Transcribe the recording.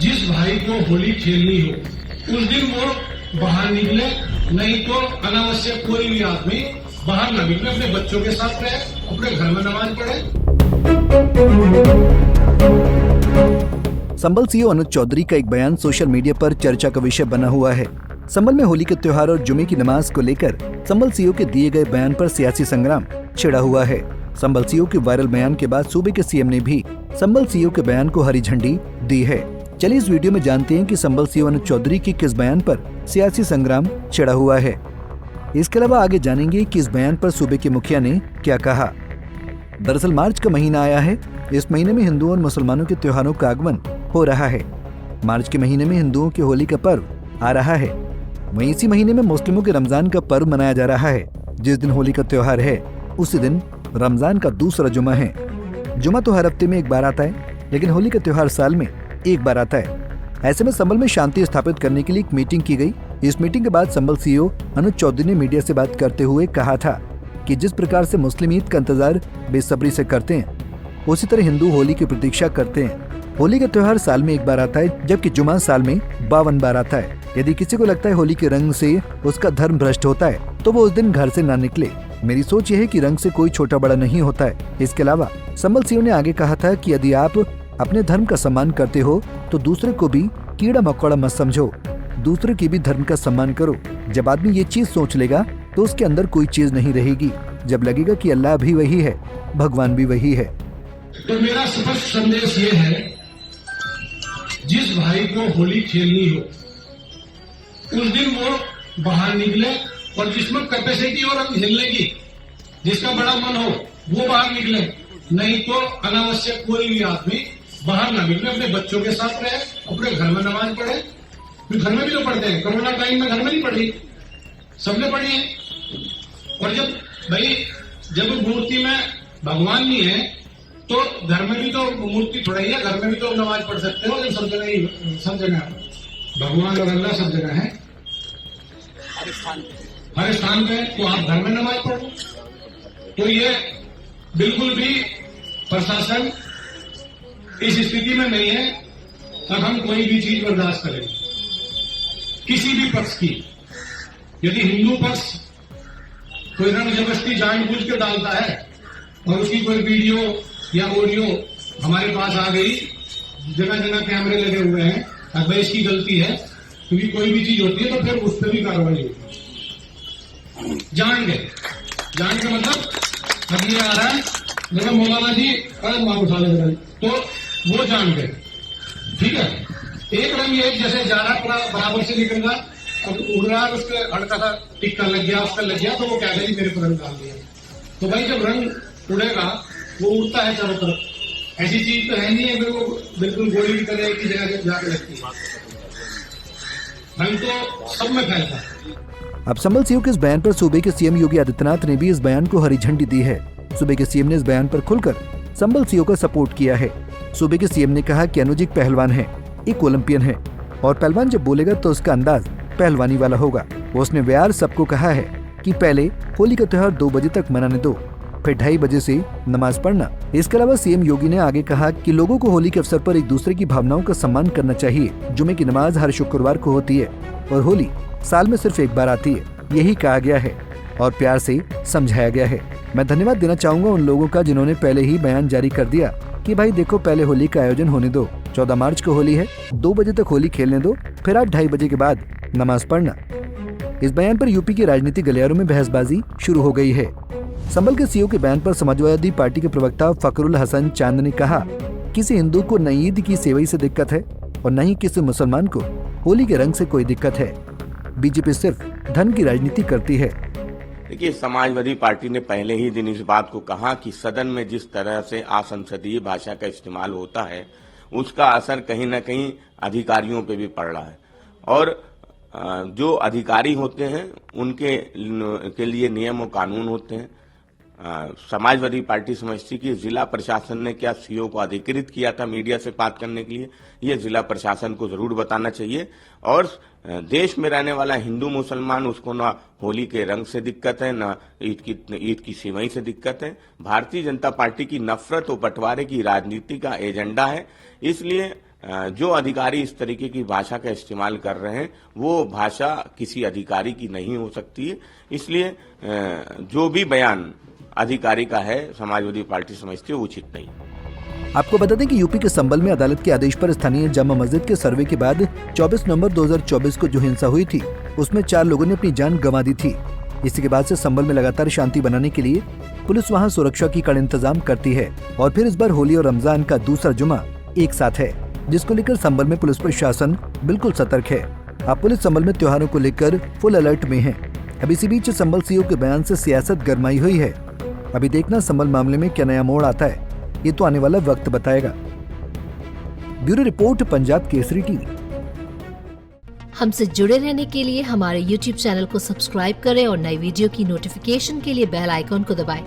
जिस भाई को होली खेलनी हो उस दिन वो बाहर निकले, नहीं तो अनावश्यक कोई भी आदमी बाहर न निकले, अपने बच्चों के साथ रहे, अपने घर में नमाज पढ़े। संभल सीओ अनुज चौधरी का एक बयान सोशल मीडिया पर चर्चा का विषय बना हुआ है। संभल में होली के त्योहार और जुमे की नमाज को लेकर संभल सीओ के दिए गए बयान पर सियासी संग्राम छिड़ा हुआ है। संभल सीओ के वायरल बयान के बाद सूबे के सीएम ने भी संभल सीओ के बयान को हरी झंडी दी है। चलिए इस वीडियो में जानते हैं कि संभल सीओ अनुज चौधरी के किस बयान पर सियासी संग्राम छिड़ा हुआ है। इसके अलावा आगे जानेंगे कि इस बयान पर सूबे के मुखिया ने क्या कहा। दरअसल मार्च का महीना आया है। इस महीने में हिंदुओं और मुसलमानों के त्योहारों का आगमन हो रहा है। मार्च के महीने में हिंदुओं की होली का पर्व आ रहा है। वहीं इसी महीने में मुस्लिमों के रमजान का पर्व मनाया जा रहा है। जिस दिन होली का त्योहार है उसी दिन रमजान का दूसरा जुमा है। जुमा तो हर हफ्ते में एक बार आता है, लेकिन होली का त्योहार साल में एक बार आता है। ऐसे में संभल में शांति स्थापित करने के लिए एक मीटिंग की गई। इस मीटिंग के बाद संभल सीओ अनुज चौधरी ने मीडिया से बात करते हुए कहा था कि जिस प्रकार से मुस्लिम ईद का इंतजार बेसब्री से करते हैं, उसी तरह हिंदू होली की प्रतीक्षा करते हैं। होली का त्योहार साल में एक बार आता है, जबकि जुमा साल में 52 बार आता है। यदि किसी को लगता है होली के रंग से उसका धर्म भ्रष्ट होता है, तो वो उस दिन घर से ना निकले। मेरी सोच यह है कि रंग से कोई छोटा बड़ा नहीं होता है। इसके अलावा संभल सीओ ने आगे कहा था कि यदि आप अपने धर्म का सम्मान करते हो तो दूसरे को भी कीड़ा मकोड़ा मत समझो, दूसरे की भी धर्म का सम्मान करो। जब आदमी ये चीज सोच लेगा तो उसके अंदर कोई चीज नहीं रहेगी। जब लगेगा कि अल्लाह भी वही है, भगवान भी वही है। तो मेरा स्पष्ट संदेश ये है, जिस भाई को होली खेलनी हो उस दिन वो बाहर निकले, और जिसमें कैपेसिटी और हिलने की, जिसका बड़ा मन हो वो बाहर निकले, नहीं तो अनावश्यक कोई भी आदमी बाहर ना निकले, अपने बच्चों के साथ रहे, अपने घर में नमाज पढ़े। फिर घर में भी तो पढ़ते हैं, कोरोना टाइम में घर में नहीं पढ़ी, सबने पढ़ी है। और जब मूर्ति में भगवान नहीं है तो घर में भी तो मूर्ति थोड़ा ही है, घर में भी तो नमाज पढ़ सकते हो। सब जगह भगवान और अल्लाह सब जगह है, हर स्थान पे, तो आप घर में नमाज पढ़ो। तो ये बिल्कुल भी प्रशासन इस स्थिति में नहीं है अब हम कोई भी चीज बर्दाश्त करें, किसी भी पक्ष की। यदि हिंदू पक्ष कोई रंग जबरदस्ती जानबूझ के डालता है और उसकी कोई वीडियो या ऑडियो हमारे पास आ गई, जगह जगह कैमरे लगे हुए हैं, अगर इसकी गलती है, क्योंकि कोई भी चीज होती है तो फिर उस पर भी कार्रवाई होती है। जान के मतलब अब ये आ रहा है, देखो मौलाना जी मार उठा ले, तो वो जान गए, ठीक है। एक रंग एक जैसे जा रहा पूरा बराबर से निकल रहा, अब उड़ रहा है, उसके हल्का सा टिक्का लग गया, उसका लग गया, तो वो कहते हैं मेरे पर रंग डाल दिया। तो भाई जब रंग उड़ेगा वो उड़ता है चारों तरफ, ऐसी चीज तो है नहीं है वो बिल्कुल गोली की तरह एक ही जगह जाके लगती है। रंग तो सब में फैलता है। अब संभल सीओ के इस बयान पर सूबे के सीएम योगी आदित्यनाथ ने भी इस बयान को हरी झंडी दी है। सूबे के सीएम ने इस बयान पर खुलकर संभल सीओ का सपोर्ट किया है। सूबे के सीएम ने कहा कि अनुज एक पहलवान है, एक ओलंपियन है, और पहलवान जब बोलेगा तो उसका अंदाज पहलवानी वाला होगा। उसने व्यार सबको कहा है कि पहले होली का त्योहार 2 बजे तक मनाने दो, फिर 2:30 बजे से नमाज पढ़ना। इसके अलावा सीएम योगी ने आगे कहा कि लोगों को होली के अवसर पर एक दूसरे की भावनाओं का सम्मान करना चाहिए। जुमे की नमाज हर शुक्रवार को होती है और होली साल में सिर्फ एक बार आती है, यही कहा गया है और प्यार से समझाया गया है। मैं धन्यवाद देना चाहूंगा उन लोगों का जिन्होंने पहले ही बयान जारी कर दिया कि भाई देखो पहले होली का आयोजन होने दो, 14 मार्च को होली है, 2 बजे तक होली खेलने दो, फिर आप 2:30 बजे के बाद नमाज पढ़ना। इस बयान पर यूपी के राजनीतिक गलियारों में बहसबाजी शुरू हो गई है। संभल के सीओ के बयान पर समाजवादी पार्टी के प्रवक्ता फखरुल हसन चांद ने कहा, किसी हिंदू को न ईद की सेवई से दिक्कत है और न ही किसी मुसलमान को होली के रंग से कोई दिक्कत है। बीजेपी सिर्फ धन की राजनीति करती है। देखिए, समाजवादी पार्टी ने पहले ही दिन इस बात को कहा कि सदन में जिस तरह से असंसदीय भाषा का इस्तेमाल होता है उसका असर कहीं न कहीं अधिकारियों पे भी पड़ रहा है, और जो अधिकारी होते हैं उनके के लिए नियम और कानून होते हैं। समाजवादी पार्टी समझती कि जिला प्रशासन ने क्या सीओ को अधिकृत किया था मीडिया से बात करने के लिए, ये जिला प्रशासन को जरूर बताना चाहिए। और देश में रहने वाला हिंदू मुसलमान, उसको ना होली के रंग से दिक्कत है, ना ईद की सेवई से दिक्कत है। भारतीय जनता पार्टी की नफरत और बंटवारे की राजनीति का एजेंडा है, इसलिए जो अधिकारी इस तरीके की भाषा का इस्तेमाल कर रहे हैं वो भाषा किसी अधिकारी की नहीं हो सकती है। इसलिए जो भी बयान अधिकारी का है समाजवादी पार्टी समझती है उचित नहीं। आपको बता दें कि यूपी के संभल में अदालत के आदेश पर स्थानीय जामा मस्जिद के सर्वे के बाद 24 नवंबर 2024 को जो हिंसा हुई थी उसमें 4 लोगों ने अपनी जान गंवा दी थी। इसी के बाद से संभल में लगातार शांति बनाने के लिए पुलिस वहां सुरक्षा की कड़े इंतजाम करती है और फिर इस बार होली और रमजान का दूसरा जुमा एक साथ है, जिसको लेकर संभल में पुलिस प्रशासन बिल्कुल सतर्क है। अब पुलिस संभल में त्योहारों को लेकर फुल अलर्ट में है। अब इसी बीच संभल सीओ के बयान से सियासत गरमाई हुई है। अभी देखना संभल मामले में क्या नया मोड़ आता है, ये तो आने वाला वक्त बताएगा। Bureau report, Punjab Kesari TV. हमसे जुड़े रहने के लिए हमारे YouTube चैनल को सब्सक्राइब करें और नई वीडियो की नोटिफिकेशन के लिए बेल आइकॉन को दबाएं।